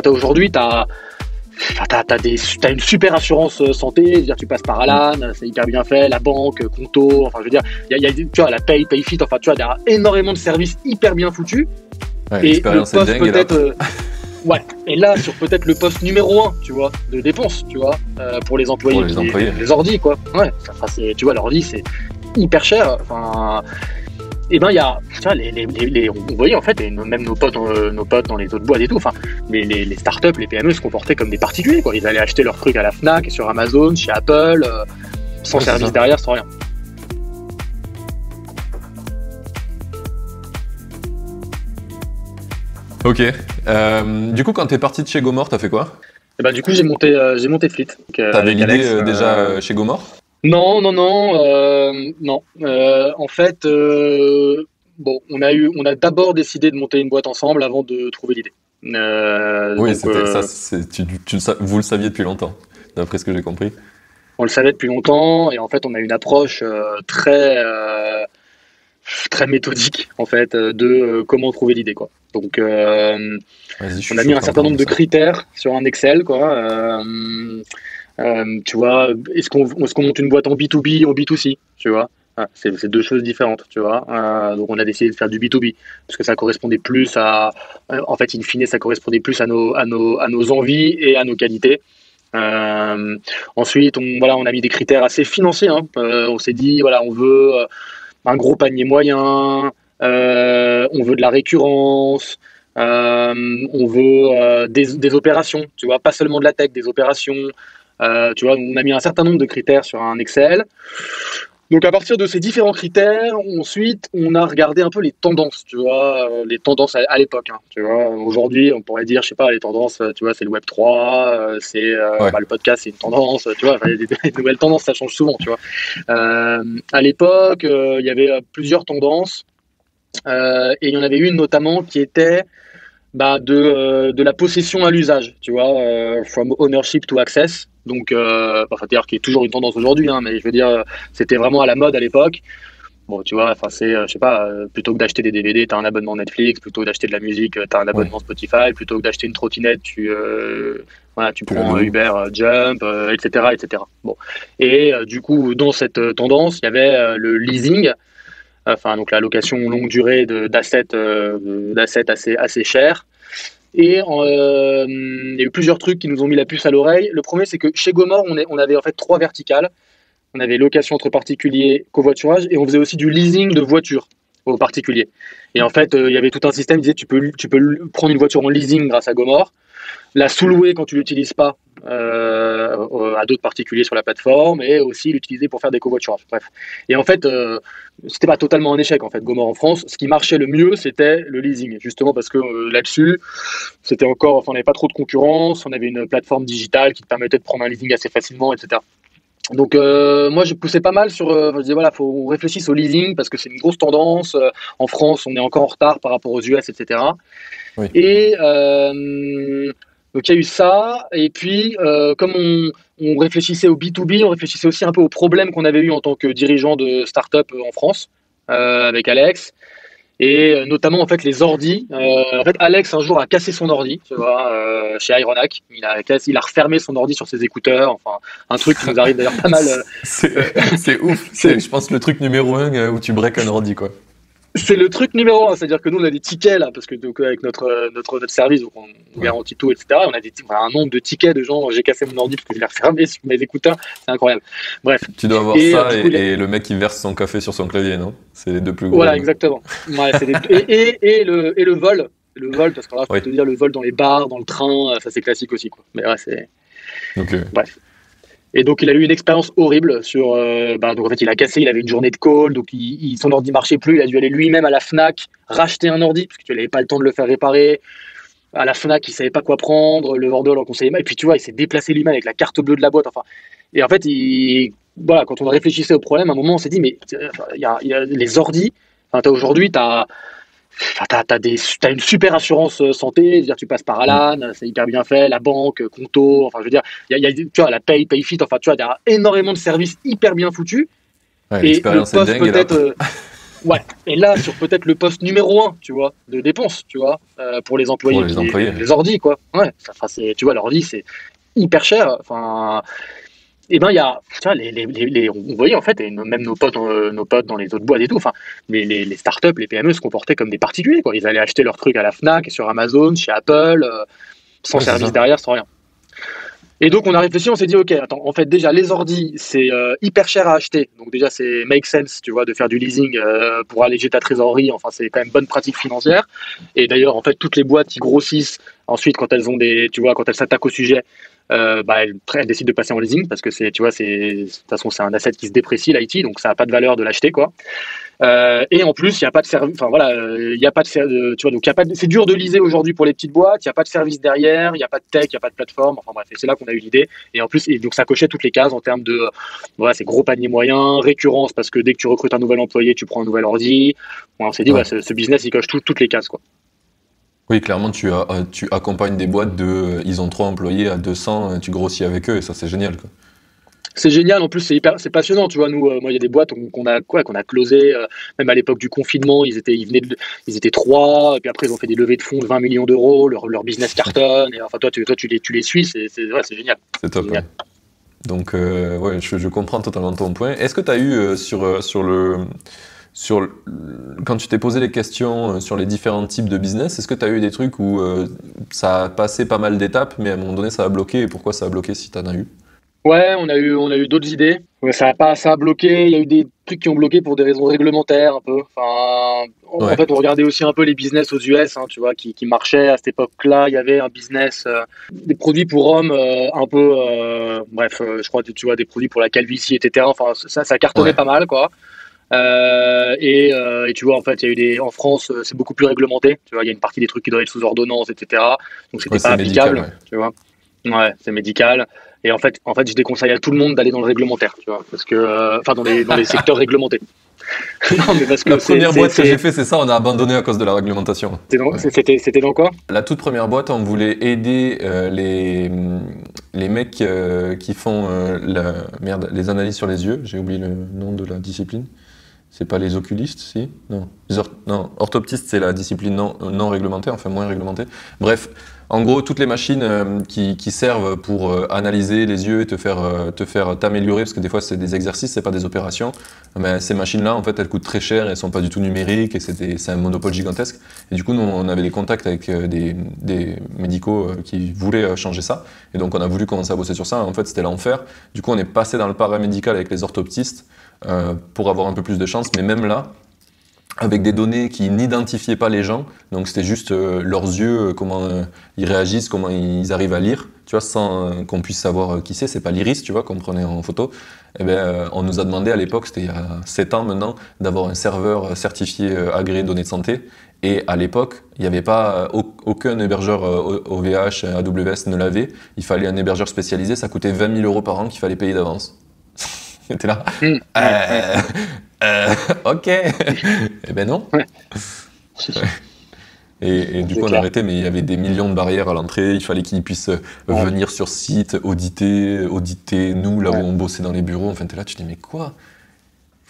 Aujourd'hui, t'as une super assurance santé, c'est-à-dire tu passes par Alan, c'est hyper bien fait, la banque, Conto, enfin je veux dire, il y a tu vois, la Payfit, enfin tu vois, il y a énormément de services hyper bien foutus. Ouais, Et le l'expérience est poste dingue. peut-être, ouais, et là sur peut-être le poste numéro 1, tu vois, de dépenses, tu vois, pour les employés, Pour les employés. les ordis, quoi. Ouais, tu vois, l'ordi c'est hyper cher, enfin. Et ben il y a, tu vois, on voyait en fait, et même nos potes dans les autres boîtes et tout, enfin, les startups, les PME se comportaient comme des particuliers, quoi. Ils allaient acheter leurs trucs à la Fnac, sur Amazon, chez Apple, sans Ouais, c'est service ça. derrière, sans rien. Ok. Du coup, quand t'es parti de chez Gomor, t'as fait quoi? Et ben du coup j'ai monté Fleet T'avais avec l'idée Alex. déjà chez Gomor? Non, non, non, non. En fait, bon, on a d'abord décidé de monter une boîte ensemble avant de trouver l'idée. Oui, Donc, c'était ça. Vous le saviez depuis longtemps, d'après ce que j'ai compris. on le savait depuis longtemps et en fait, on a une approche très méthodique en fait de comment trouver l'idée, quoi. Donc, Vas-y, je on suis a mis chaud un certain d'entendre nombre de ça. critères sur un Excel, quoi. Tu vois, est-ce qu'on monte une boîte en B2B ou en B2C, tu vois? C'est deux choses différentes, tu vois. Donc on a décidé de faire du B2B parce que ça correspondait plus en fait, in fine, ça correspondait plus à nos envies et à nos qualités. Ensuite, on a mis des critères assez financiers, hein. On s'est dit, voilà, on veut un gros panier moyen, on veut de la récurrence, on veut des opérations, tu vois, pas seulement de la tech, des opérations. Tu vois, on a mis un certain nombre de critères sur un Excel. Donc à partir de ces différents critères, ensuite, on a regardé un peu les tendances, tu vois, les tendances à l'époque, hein, tu vois. Aujourd'hui, on pourrait dire, je sais pas, les tendances, tu vois, c'est le Web 3, Ouais. le podcast, c'est une tendance, tu vois, enfin, les nouvelles tendances, ça change souvent, tu vois. À l'époque, il y avait plusieurs tendances, et il y en avait une notamment qui était de la possession à l'usage, tu vois, from ownership to access. Donc, enfin, c'est-à-dire qu'il y a toujours une tendance aujourd'hui, hein, mais je veux dire, c'était vraiment à la mode à l'époque. Bon, tu vois, enfin, je sais pas, plutôt que d'acheter des DVD, t'as un abonnement Netflix, plutôt que d'acheter de la musique, t'as un Ouais. abonnement Spotify, plutôt que d'acheter une trottinette, voilà, tu Tu la prends loues. Uber, Jump, etc., etc. Bon. Et du coup, dans cette tendance, il y avait le leasing, enfin, donc la location longue durée d'assets assez chers. Et il y a eu plusieurs trucs qui nous ont mis la puce à l'oreille. Le premier, c'est que chez Gomor, on avait en fait trois verticales. On avait location entre particuliers, covoiturage, et on faisait aussi du leasing de voitures aux particuliers. Et en fait, il y avait tout un système qui disait tu peux prendre une voiture en leasing grâce à Gomor, la sous-louer quand tu l'utilises pas à d'autres particuliers sur la plateforme, et aussi l'utiliser pour faire des covoiturages. Bref. Et en fait, c'était pas totalement un échec en fait. Gomor en France, ce qui marchait le mieux, c'était le leasing, justement parce que là-dessus, c'était encore, enfin, on n'avait pas trop de concurrence, on avait une plateforme digitale qui te permettait de prendre un leasing assez facilement, etc. Donc moi je poussais pas mal sur, je disais voilà, faut réfléchir au leasing parce que c'est une grosse tendance. En France, on est encore en retard par rapport aux US, etc. Oui. Et donc il y a eu ça. Et puis comme on réfléchissait au B2B, on réfléchissait aussi un peu aux problèmes qu'on avait eu en tant que dirigeant de start-up en France avec Alex. Et notamment en fait les ordis. En fait, Alex un jour a cassé son ordi, tu vois, chez Ironac. Il a refermé son ordi sur ses écouteurs. Enfin, un truc qui nous arrive d'ailleurs pas mal. C'est Euh, c'est ouf. c'est C'est, je pense, le truc numéro un où tu breaks un ordi, quoi. c'est le truc numéro un, c'est-à-dire que nous on a des tickets là, parce que donc avec notre service, donc on Ouais. garantit tout, etc. On a un nombre de tickets de gens. J'ai cassé mon ordi parce que je l'ai refermé sur mes écouteurs. C'est incroyable. Bref. Tu dois avoir Et ça du coup, et le mec qui verse son café sur son clavier, non? C'est les deux plus voilà, gros. exactement. Ouais, et le vol. Le vol, parce que là, je peux Oui. te dire, le vol dans les bars, dans le train, ça c'est classique aussi, quoi. Mais ouais, c'est. Donc, Bref. Et donc, il a eu une expérience horrible sur. Donc, en fait, il a cassé, il avait une journée de call, donc son ordi marchait plus. Il a dû aller lui-même à la Fnac racheter un ordi, parce qu'il n'avait pas le temps de le faire réparer. À la Fnac, il savait pas quoi prendre, le vendeur le conseillait mal. Et puis, tu vois, il s'est déplacé lui-même avec la carte bleue de la boîte. Enfin, et en fait, voilà, quand on réfléchissait au problème, à un moment, on s'est dit, mais il y a les ordis. Enfin, aujourd'hui, t'as une super assurance santé, c'est-à-dire tu passes par mm. Alan, c'est hyper bien fait, la banque, Conto, enfin je veux dire, tu vois, la Payfit, enfin tu vois, il y a énormément de services hyper bien foutus. Ouais, Et le l'expérience est poste dingue. Et là, peut-être, Ouais. Et là, sur peut-être le poste numéro un, tu vois, de dépenses, tu vois, pour les Pour employés, les qui est employés. les ordi, quoi. Ouais. Enfin, tu vois, l'ordi, c'est hyper cher. Enfin, et ben, il y a, tu vois, on voyait en fait, et même nos potes dans les autres boîtes et tout, enfin, les startups, les PME se comportaient comme des particuliers, quoi. Ils allaient acheter leurs trucs à la Fnac, sur Amazon, chez Apple, sans Ouais, c'est service ça. derrière, sans rien. Et donc on a réfléchi, on s'est dit ok, attends, en fait déjà les ordis c'est hyper cher à acheter, donc déjà c'est make sense, tu vois, de faire du leasing pour alléger ta trésorerie, enfin c'est quand même bonne pratique financière. Et d'ailleurs en fait toutes les boîtes qui grossissent ensuite quand elles ont des, tu vois, quand elles s'attaquent au sujet, bah elles décident de passer en leasing parce que c'est, tu vois, c'est de toute façon c'est un asset qui se déprécie l'IT, donc ça n'a pas de valeur de l'acheter quoi. Et en plus, il n'y a pas de service. Enfin voilà, il y a pas tu vois, donc il y a pas. C'est dur de liser aujourd'hui pour les petites boîtes. Il n'y a pas de service derrière, il n'y a pas de tech, il n'y a pas de plateforme. Enfin bref, et c'est là qu'on a eu l'idée. Et en plus, et donc ça cochait toutes les cases en termes de, voilà, c'est gros panier moyen, récurrence parce que dès que tu recrutes un nouvel employé, tu prends un nouvel ordi. Bon, on s'est dit, ouais, Ouais. ce business, il coche toutes les cases quoi. Oui, clairement, tu accompagnes des boîtes ils ont 3 employés à 200, tu grossis avec eux et ça, c'est génial, quoi. C'est génial, en plus c'est passionnant, tu vois. Nous, moi, il y a des boîtes qu'on a quoi, qu'on a closé, même à l'époque du confinement, ils étaient trois, et puis après ils ont fait des levées de fonds de 20 millions d'euros, leur business cartonne, et enfin toi tu les suis, ouais, c'est génial, C'est c'est top, génial. hein. Donc, ouais, je comprends totalement ton point. Est-ce que tu as eu quand tu t'es posé les questions sur les différents types de business, est-ce que tu as eu des trucs où ça a passé pas mal d'étapes, mais à un moment donné ça a bloqué, et pourquoi ça a bloqué si tu en as eu? Ouais, on a eu d'autres idées. Ouais, ça a bloqué. Il y a eu des trucs qui ont bloqué pour des raisons réglementaires un peu. Enfin, en Ouais, fait, on regardait aussi un peu les business aux US, hein, tu vois, qui marchaient à cette époque-là. Il y avait un business, des produits pour hommes, un peu, bref, je crois, tu vois, des produits pour la calvitie, etc. Enfin, ça cartonnait ouais. pas mal, quoi. Et tu vois, en fait, il y a eu en France, c'est beaucoup plus réglementé. Tu vois, il y a une partie des trucs qui doivent être sous ordonnance, etc. Donc, Ouais, c'était pas c'est médical, applicable, ouais. tu vois. Ouais, c'est médical. Et en fait, je déconseille à tout le monde d'aller dans le réglementaire, tu vois, parce que, enfin, dans les secteurs réglementés. Non, mais parce La que première boîte que j'ai fait, c'est ça, on a abandonné à cause de la réglementation. Ouais. c'était dans quoi? La toute première boîte, on voulait aider les mecs qui font les analyses sur les yeux. J'ai oublié le nom de la discipline. C'est pas les oculistes, si? Non. Non, orthoptiste, c'est la discipline non réglementée, enfin moins réglementée. Bref, en gros, toutes les machines qui servent pour analyser les yeux et te faire t'améliorer, parce que des fois c'est des exercices, c'est pas des opérations. Mais ces machines-là, en fait, elles coûtent très cher, elles sont pas du tout numériques et c'est un monopole gigantesque. Et du coup, nous, on avait des contacts avec des médicaux qui voulaient changer ça. Et donc, on a voulu commencer à bosser sur ça. En fait, c'était l'enfer. Du coup, on est passé dans le paramédical avec les orthoptistes pour avoir un peu plus de chance. Mais même là, avec des données qui n'identifiaient pas les gens, donc c'était juste leurs yeux, comment ils réagissent, comment ils arrivent à lire, tu vois, sans qu'on puisse savoir qui c'est pas l'iris, tu vois, qu'on prenait en photo. Eh ben, on nous a demandé à l'époque, c'était il y a 7 ans maintenant, d'avoir un serveur certifié agréé données de santé. Et à l'époque, il n'y avait pas aucun hébergeur OVH, AWS ne l'avait. Il fallait un hébergeur spécialisé, ça coûtait 20 000 euros par an qu'il fallait payer d'avance. T'es là. Ouais, ouais, Euh, ok. Eh ben non. ouais, Et du c'est coup, on a clair. arrêté, mais il y avait des millions de barrières à l'entrée. Il fallait qu'ils puissent Ouais, venir sur site, auditer nous, là où ouais, on bossait dans les bureaux. Enfin, t'es là, tu te dis, mais quoi?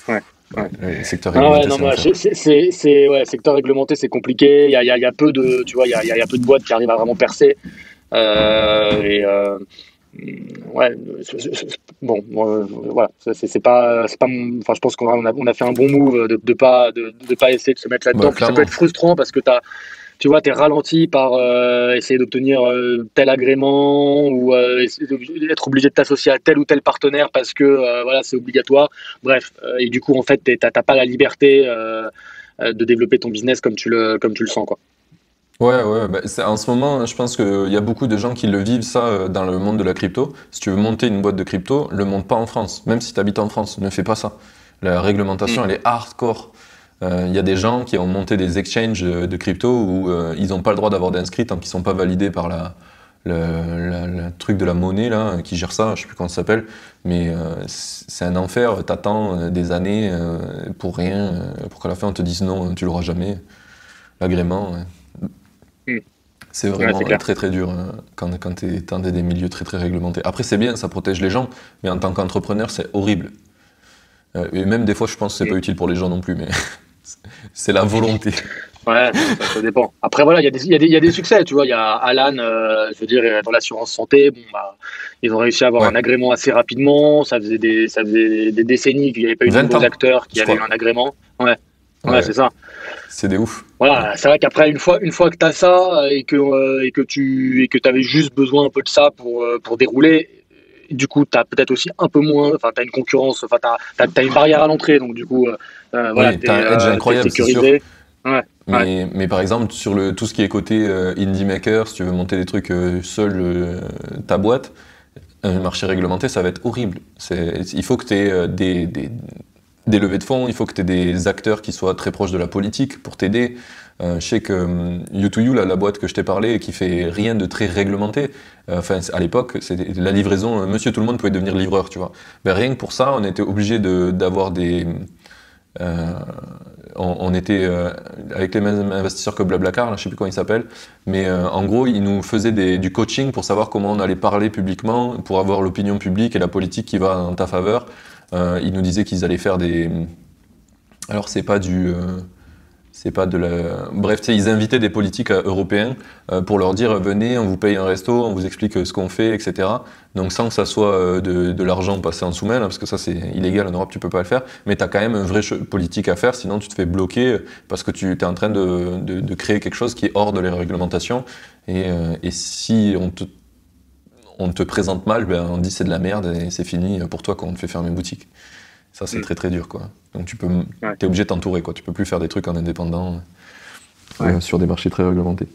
ouais, Ouais, ouais. le secteur Ah ouais, réglementé, non, c'est mais l'enfer. ouais, secteur réglementé, c'est compliqué. Il y a peu de, tu vois, il y a peu de boîtes qui arrivent à vraiment percer. Euh, et ouais, bon, voilà, c'est pas, enfin, je pense on a fait un bon move de pas essayer de se mettre Bah, là-dedans. Puis ça peut être clairement. frustrant parce que tu vois, t'es ralenti par essayer d'obtenir tel agrément ou être obligé de t'associer à tel ou tel partenaire parce que voilà, c'est obligatoire. Bref, et du coup, en fait, t'as pas la liberté de développer ton business comme tu le sens, quoi. Ouais, ouais, bah, en ce moment, je pense qu'il y a beaucoup de gens qui le vivent, ça, dans le monde de la crypto. Si tu veux monter une boîte de crypto, le monte pas en France. Même si tu habites en France, ne fais pas ça. La réglementation, Mm. elle est hardcore. Il y a des gens qui ont monté des exchanges de crypto où ils n'ont pas le droit d'avoir d'inscrits tant qu'ils sont pas validés par le truc de la monnaie là, qui gère ça, je sais plus comment ça s'appelle, mais c'est un enfer, t'attends des années pour rien, pour qu'à la fin on te dise non, tu l'auras jamais, l'agrément. Ouais. Mm. C'est Ouais, vraiment c'est clair. très très dur quand tu es dans des milieux très très réglementés. Après c'est bien, ça protège les gens, mais en tant qu'entrepreneur c'est horrible. Et même des fois je pense que c'est pas Mm. utile pour les gens non plus, mais C'est la volonté. Ouais, ça dépend. Après, voilà, il y a des succès, tu vois. Il y a Alan, je veux dire, dans l'assurance santé, bon, bah, ils ont réussi à avoir Ouais, un agrément assez rapidement. Ça faisait des décennies qu'il n'y avait pas eu de 20 nouveaux ans, acteurs qui je avaient eu crois. un agrément. Ouais, ouais, Ouais, c'est ça. c'est des ouf. Ouais. Voilà, c'est vrai qu'après, une fois que tu as ça et que tu avais juste besoin un peu de ça pour dérouler, du coup, tu as peut-être aussi un peu moins, enfin, tu as une concurrence, enfin, t'as une barrière à l'entrée, donc du coup, voilà, Oui, t'as un edge t'es incroyable, c'est sûr. sécurisé. Ouais, ouais. Mais par exemple, sur tout ce qui est côté indie maker, si tu veux monter des trucs seul, ta boîte, un marché réglementé, ça va être horrible. Il faut que tu aies des levées de fonds, il faut que tu aies des acteurs qui soient très proches de la politique pour t'aider. Je sais que U2U, la boîte que je t'ai parlé, qui fait rien de très réglementé, enfin à l'époque, c'était la livraison, monsieur tout le monde pouvait devenir livreur, tu vois. Ben, rien que pour ça, on était obligé d'avoir des... euh, on était avec les mêmes investisseurs que Blablacar, là, je sais plus comment il s'appelle, mais en gros, ils nous faisaient du coaching pour savoir comment on allait parler publiquement, pour avoir l'opinion publique et la politique qui va en ta faveur. Ils nous disaient qu'ils allaient faire des... Alors, c'est pas de la... Bref, tu sais, ils invitaient des politiques européens pour leur dire venez, on vous paye un resto, on vous explique ce qu'on fait, etc. Donc sans que ça soit de l'argent passé en sous-main, là, parce que ça c'est illégal en Europe, tu peux pas le faire, mais tu as quand même un vrai politique à faire, sinon tu te fais bloquer parce que tu es en train de créer quelque chose qui est hors de les réglementations. Et si on te présente mal, ben, on dit c'est de la merde et c'est fini pour toi quand on te fait fermer boutique. Ça, c'est Mm. très très dur, quoi. Donc Ouais. t'es obligé de t'entourer, quoi. Tu peux plus faire des trucs en indépendant Ouais. sur des marchés très réglementés.